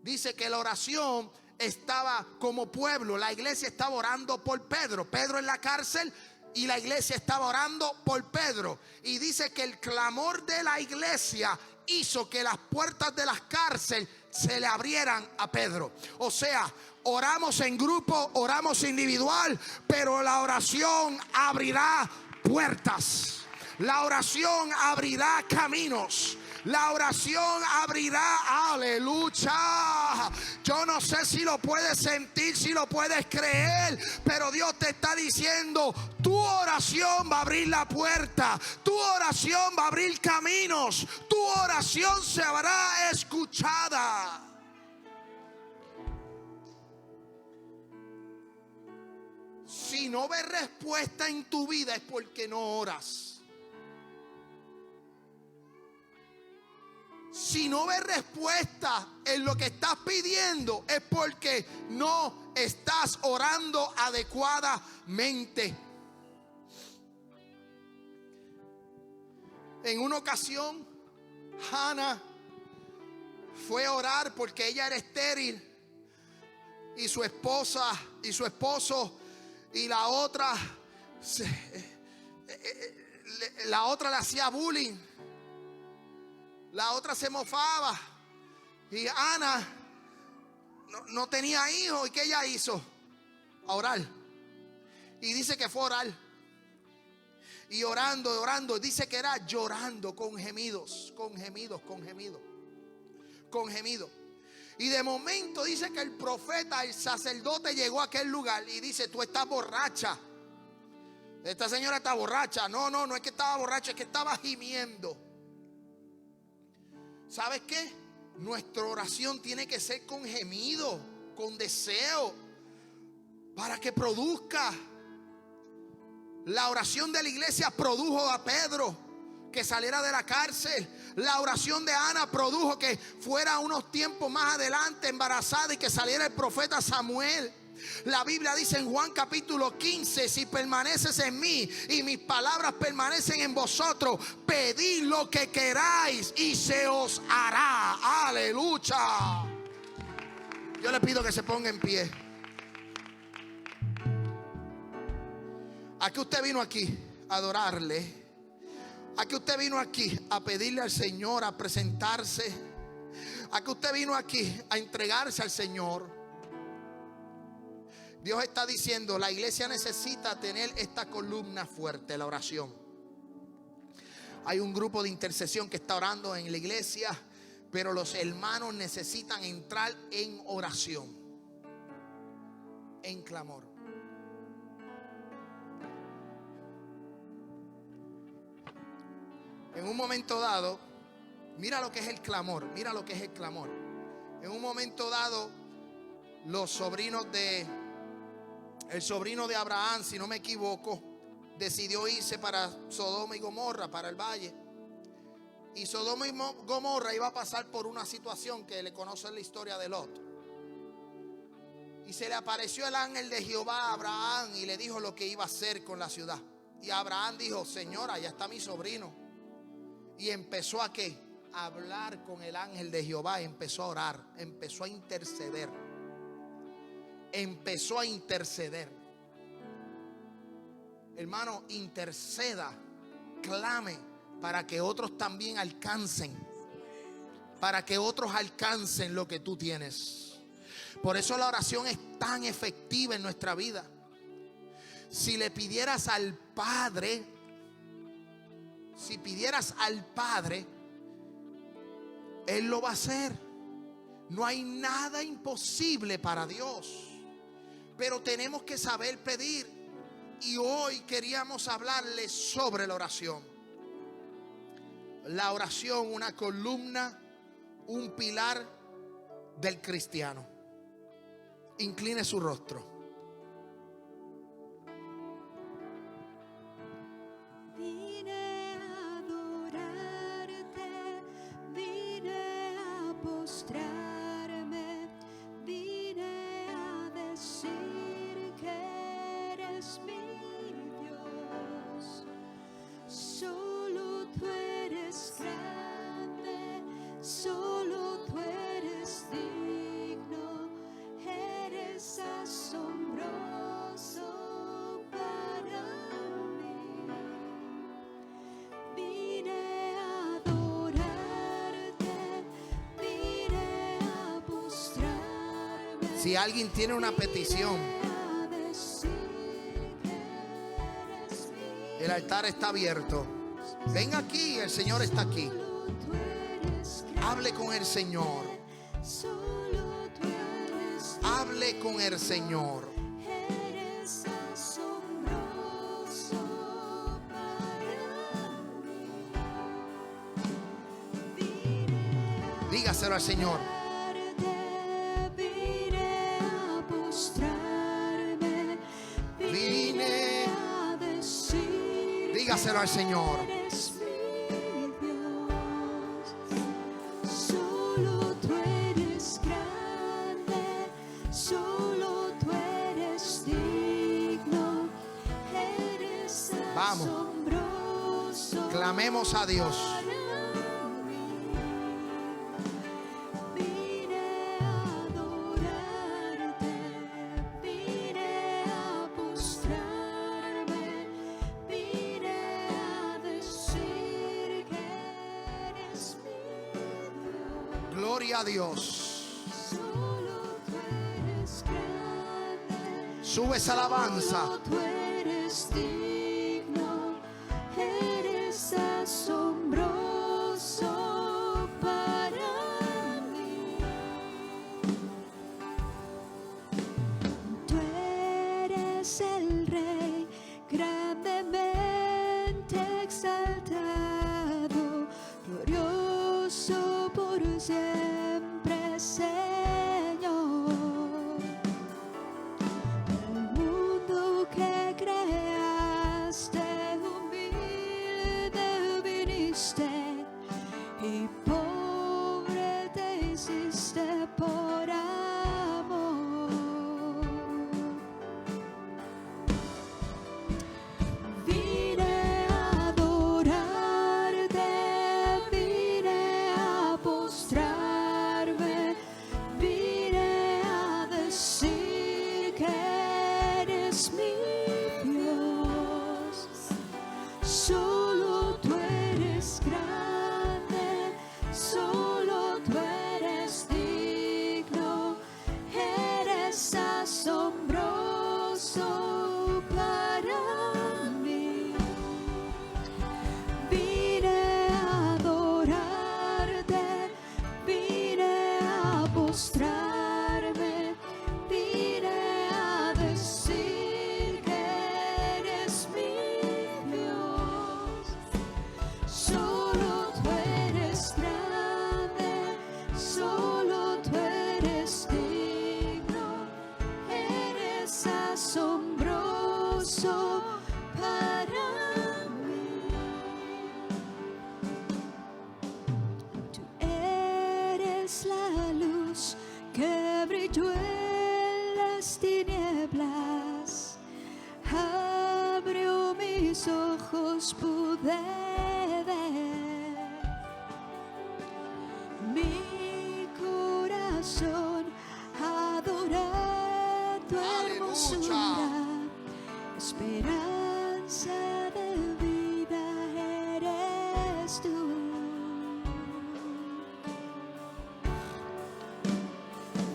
dice que la oración estaba como pueblo. La iglesia estaba orando por Pedro. Pedro en la cárcel y la iglesia estaba orando por Pedro. Y dice que el clamor de la iglesia hizo que las puertas de las cárceles se le abrieran a Pedro. O sea, oramos en grupo, oramos individual, pero la oración abrirá puertas. La oración abrirá caminos. La oración abrirá, aleluya. Yo no sé si lo puedes sentir, si lo puedes creer, pero Dios te está diciendo: tu oración va a abrir la puerta, tu oración va a abrir caminos, tu oración se hará escuchada. Si no ves respuesta en tu vida es porque no oras. Si no ves respuesta en lo que estás pidiendo es porque no estás orando adecuadamente. En una ocasión, Hannah fue a orar porque ella era estéril y su esposa y su esposo y la otra le hacía bullying. La otra se mofaba. Y Ana no tenía hijos. ¿Y qué ella hizo? A orar. Y dice que fue a orar. Y orando. Dice que era llorando con gemidos. Con gemidos. Y de momento dice que el profeta, el sacerdote, llegó a aquel lugar y dice: tú estás borracha. Esta señora está borracha. No es que estaba borracha, es que estaba gimiendo. ¿Sabes qué? Nuestra oración tiene que ser con gemido, con deseo, para que produzca. La oración de la iglesia produjo a Pedro que saliera de la cárcel. La oración de Ana produjo que fuera unos tiempos más adelante embarazada y que saliera el profeta Samuel. La Biblia dice en Juan capítulo 15: si permaneces en mí y mis palabras permanecen en vosotros, pedid lo que queráis y se os hará. Aleluya. Yo le pido que se ponga en pie. ¿A qué usted vino aquí? A adorarle. ¿A qué usted vino aquí? A pedirle al Señor, a presentarse. ¿A qué usted vino aquí? A entregarse al Señor. Dios está diciendo: la iglesia necesita tener esta columna fuerte, la oración. Hay un grupo de intercesión que está orando en la iglesia, pero los hermanos necesitan entrar en oración, en clamor. En un momento dado, mira lo que es el clamor, mira lo que es el clamor. En un momento dado, los sobrinos el sobrino de Abraham, si no me equivoco, decidió irse para Sodoma y Gomorra, para el valle. Y Sodoma y Gomorra iba a pasar por una situación que le conocen la historia de Lot. Y se le apareció el ángel de Jehová a Abraham y le dijo lo que iba a hacer con la ciudad. Y Abraham dijo: señora, allá está mi sobrino. Y empezó a ¿qué? A hablar con el ángel de Jehová. Empezó a orar, empezó a interceder. Empezó a interceder. Hermano, interceda, clame para que otros también alcancen, para que otros alcancen lo que tú tienes. Por eso la oración es tan efectiva en nuestra vida. Si le pidieras al Padre, Él lo va a hacer. No hay nada imposible para Dios, pero tenemos que saber pedir. Y hoy queríamos hablarles sobre la oración. La oración, una columna, un pilar del cristiano. Incline su rostro. Vine a adorarte, vine a postrarme, vine a decir que eres mi Dios. Solo tú eres grande, solo tú eres digno, eres asombroso para mí. Vine a adorarte, vine a postrarme. Si alguien tiene una petición, el altar está abierto. Ven aquí, el Señor está aquí. Hable con el Señor. Hable con el Señor. Eres asombroso para mí. Dígaselo al Señor. Vine a postrarme, Vine. a decir Dígaselo al Señor. eres mi Dios. Solo tú eres grande, solo tú eres digno, eres Vamos. asombroso. Clamemos a Dios. Para mí. Vine a adorarte, vine a postrarme, vine a decir que eres mi Dios. Gloria a Dios. Solo tú eres grande, Sube esa alabanza. solo tú eres digno, eres asombroso para mí. Tú eres el Rey grandemente exaltado, glorioso por siempre, Señor. El mundo que creaste, humilde viniste, y pobre te hiciste por amor. Vine a adorarte, vine a postrarme, vine a decir que eres mi Dios. Solo tú eres grande, solo tú eres digno, eres asombroso para mí. Vine a adorarte, vine a postrarme, vine a decir que eres mi Dios. Solo tú eres grande, solo tú eres digno, eres asombroso para mí. Tú eres la luz que brilló en las tinieblas, abrió mis ojos, pude ver. Mi corazón adora tu hermosura, esperanza de vida eres tú.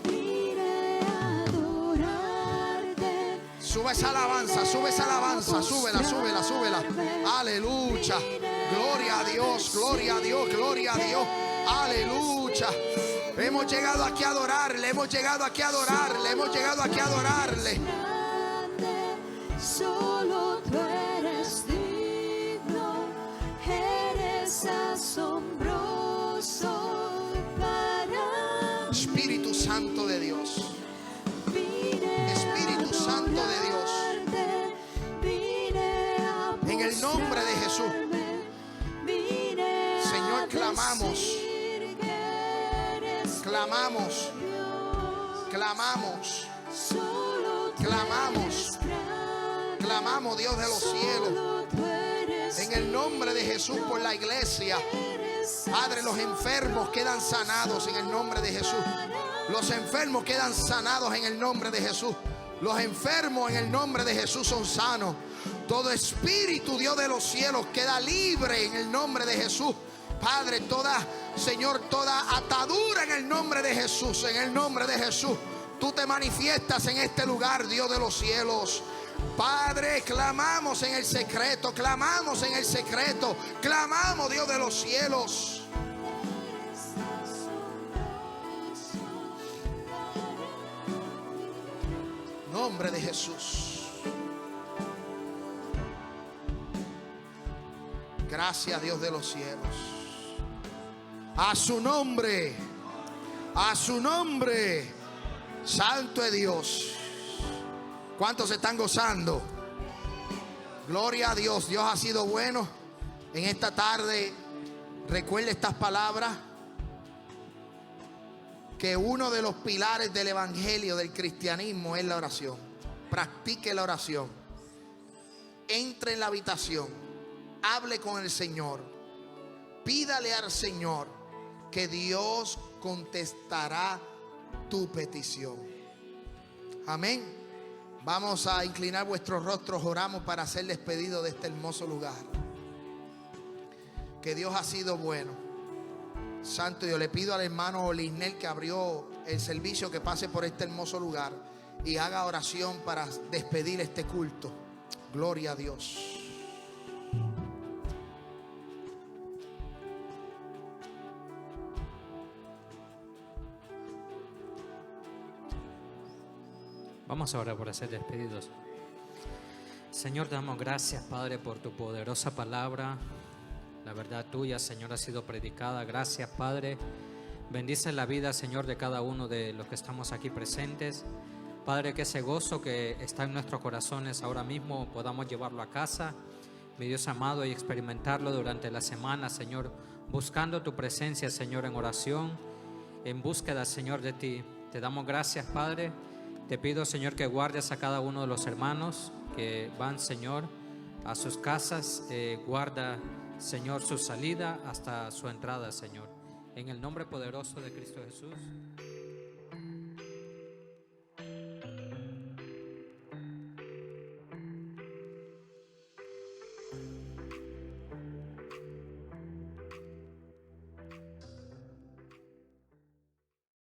Vine a adorarte, Sube esa alabanza, sube esa alabanza. Súbela, súbela, súbela. Aleluya. Gloria a Dios, gloria a Dios, gloria a Dios. Aleluya. Hemos llegado aquí a adorarle, hemos llegado aquí a adorarle, hemos llegado aquí a adorarle. Grande, solo tú eres digno, eres asombroso para mí. Espíritu Santo de Dios. Vine Espíritu a Santo de Dios. adorarte, vine a En el nombre de Jesús. postrarme, vine a Señor, clamamos. decir que eres Clamamos, Dios. clamamos, Solo tú clamamos, eres grande, clamamos, Dios de los cielos. solo tú eres En el nombre de Jesús por la iglesia. eres Padre, los enfermos quedan sanados en el nombre de Jesús. Los enfermos quedan sanados en el nombre de Jesús. Los enfermos en el nombre de Jesús son sanos. Todo espíritu, Dios de los cielos, queda libre en el nombre de Jesús. Padre, Señor, toda atadura en el nombre de Jesús, en el nombre de Jesús. Tú te manifiestas en este lugar, Dios de los cielos. Padre, clamamos en el secreto, clamamos en el secreto, clamamos, Dios de los cielos. Nombre de Jesús. Gracias, Dios de los cielos. A su nombre, a su nombre. Santo es Dios. ¿Cuántos se están gozando? Gloria a Dios. Dios ha sido bueno. En esta tarde, recuerde estas palabras. Que uno de los pilares del evangelio, del cristianismo, es la oración. Practique la oración. Entre en la habitación. Hable con el Señor. Pídale al Señor que Dios contestará tu petición. Amén. Vamos a inclinar vuestros rostros. Oramos para ser despedido de este hermoso lugar. Que Dios ha sido bueno. Santo, yo le pido al hermano Lisnel que abrió el servicio que pase por este hermoso lugar y haga oración para despedir este culto. Gloria a Dios. Vamos ahora por ser despedidos. Señor, te damos gracias, Padre, por tu poderosa palabra. La verdad tuya, Señor, ha sido predicada. Gracias, Padre. Bendice la vida, Señor, de cada uno de los que estamos aquí presentes. Padre, que ese gozo que está en nuestros corazones ahora mismo podamos llevarlo a casa, mi Dios amado, y experimentarlo durante la semana, Señor, buscando tu presencia, Señor, en oración, en búsqueda, Señor, de ti. Te damos gracias, Padre. Te pido, Señor, que guardes a cada uno de los hermanos que van, Señor, a sus casas. Guarda, Señor, su salida hasta su entrada, Señor. En el nombre poderoso de Cristo Jesús.